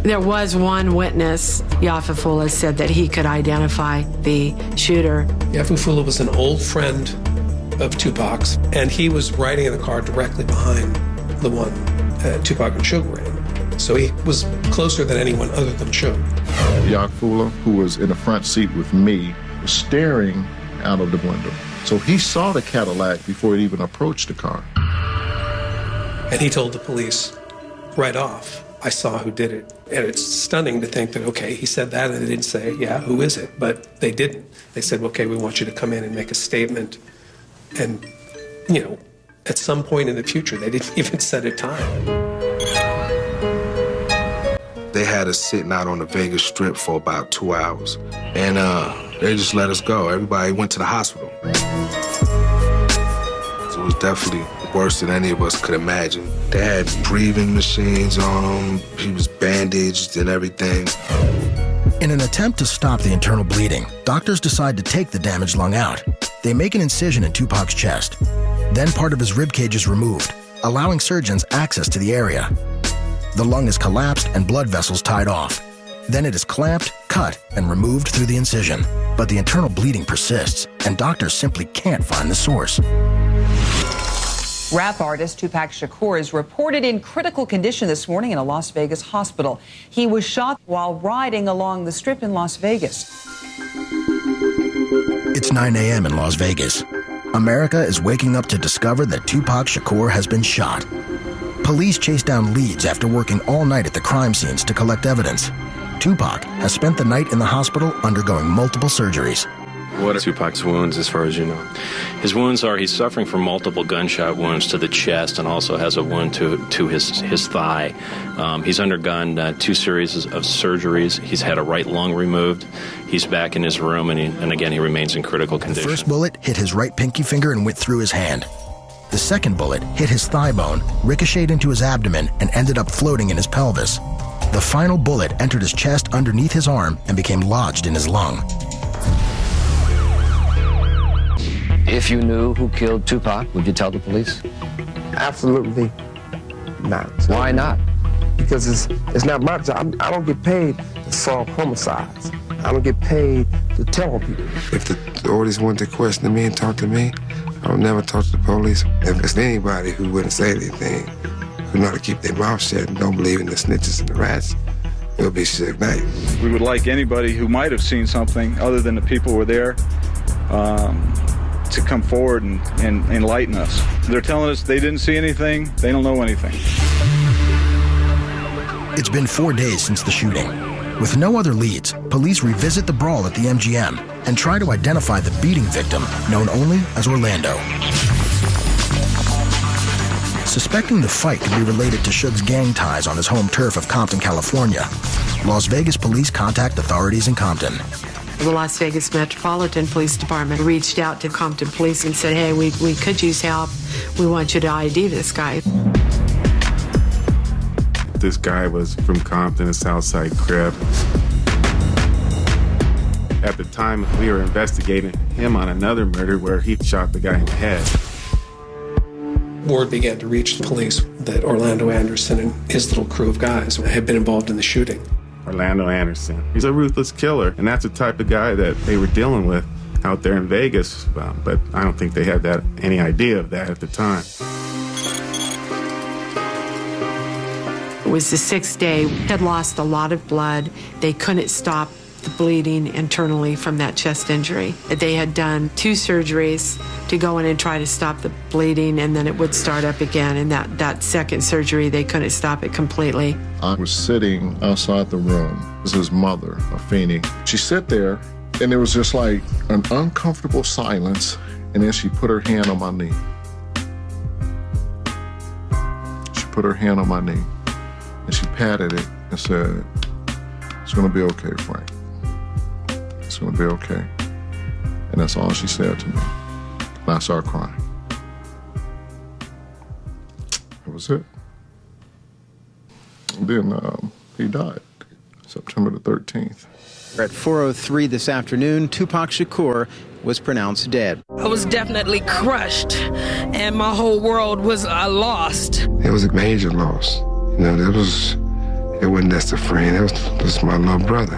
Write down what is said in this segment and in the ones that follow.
There was one witness, Yafafullah, said that he could identify the shooter. Yafafullah was an old friend of Tupac's, and he was riding in the car directly behind the one Tupac and Shakur were in. So he was closer than anyone other than Shakur. Yafafullah, who was in the front seat with me, was staring out of the window. So he saw the Cadillac before it even approached the car. And he told the police right off, I saw who did it. And it's stunning to think that, okay, he said that and they didn't say, yeah, who is it? But they didn't. They said, okay, we want you to come in and make a statement. And, you know, at some point in the future, they didn't even set a time. They had us sitting out on the Vegas Strip for about 2 hours. And they just let us go. Everybody went to the hospital. So it was definitely worse than any of us could imagine. They had breathing machines on him. He was bandaged and everything. In an attempt to stop the internal bleeding, doctors decide to take the damaged lung out. They make an incision in Tupac's chest. Then part of his rib cage is removed, allowing surgeons access to the area. The lung is collapsed and blood vessels tied off. Then it is clamped, cut, and removed through the incision. But the internal bleeding persists, and doctors simply can't find the source. Rap artist Tupac Shakur is reported in critical condition this morning in a Las Vegas hospital. He was shot while riding along the Strip in Las Vegas. It's 9 a.m. in Las Vegas. America is waking up to discover that Tupac Shakur has been shot. Police chase down leads after working all night at the crime scenes to collect evidence. Tupac has spent the night in the hospital undergoing multiple surgeries. What are Tupac's wounds as far as you know? His wounds are he's suffering from multiple gunshot wounds to the chest and also has a wound to his thigh. He's undergone 2 series of surgeries. He's had a right lung removed. He's back in his room and again he remains in critical condition. The first bullet hit his right pinky finger and went through his hand. The second bullet hit his thigh bone, ricocheted into his abdomen, and ended up floating in his pelvis. The final bullet entered his chest underneath his arm and became lodged in his lung. If you knew who killed Tupac, would you tell the police? Absolutely not. Why not? Because it's not my job. I don't get paid to solve homicides. I don't get paid to tell people. If the authorities wanted to question me and talk to me, I would never talk to the police. If it's anybody who wouldn't say anything, who know how to keep their mouth shut and don't believe in the snitches and the rats, it'll be Suge Knight. We would like anybody who might have seen something other than the people who were there to come forward and enlighten us. They're telling us they didn't see anything, they don't know anything. It's been 4 days since the shooting. With no other leads, police revisit the brawl at the MGM and try to identify the beating victim, known only as Orlando. Suspecting the fight could be related to Suge's gang ties on his home turf of Compton, California, Las Vegas police contact authorities in Compton. The Las Vegas Metropolitan Police Department reached out to Compton Police and said, hey, we could use help. We want you to ID this guy. This guy was from Compton, a Southside Crip. At the time, we were investigating him on another murder where he shot the guy in the head. Word began to reach the police that Orlando Anderson and his little crew of guys had been involved in the shooting. Orlando Anderson, he's a ruthless killer, and that's the type of guy that they were dealing with out there in Vegas, but I don't think they had any idea of that at the time. It was the 6th day. Had lost a lot of blood. They couldn't stop the bleeding internally from that chest injury. They had done 2 surgeries to go in and try to stop the bleeding, and then it would start up again. And that second surgery, they couldn't stop it completely. I was sitting outside the room. This is his mother, Afeni. She sat there, and there was just like an uncomfortable silence, and then she put her hand on my knee. She put her hand on my knee, and she patted it and said, "It's gonna be okay, Frank. It's gonna be okay." And that's all she said to me. And I started crying. That was it. And then he died, September the 13th. At 4:03 this afternoon, Tupac Shakur was pronounced dead. I was definitely crushed, and my whole world was lost. It was a major loss. You know, it It wasn't just a friend, it was my little brother.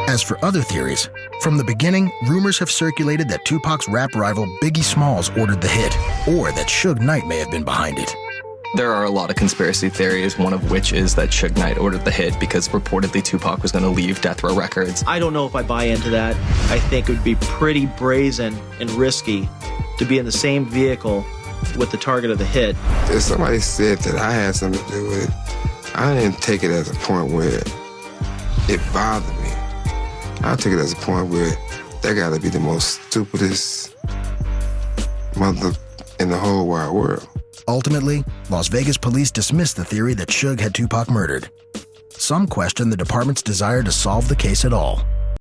As for other theories, from the beginning, rumors have circulated that Tupac's rap rival Biggie Smalls ordered the hit, or that Suge Knight may have been behind it. There are a lot of conspiracy theories, one of which is that Suge Knight ordered the hit because reportedly Tupac was going to leave Death Row Records. I don't know if I buy into that. I think it would be pretty brazen and risky to be in the same vehicle with the target of the hit. If somebody said that I had something to do with it, I didn't take it as a point where it bothered me. I took it as a point where that got to be the most stupidest mother in the whole wide world. Ultimately, Las Vegas police dismissed the theory that Suge had Tupac murdered. Some question the department's desire to solve the case at all.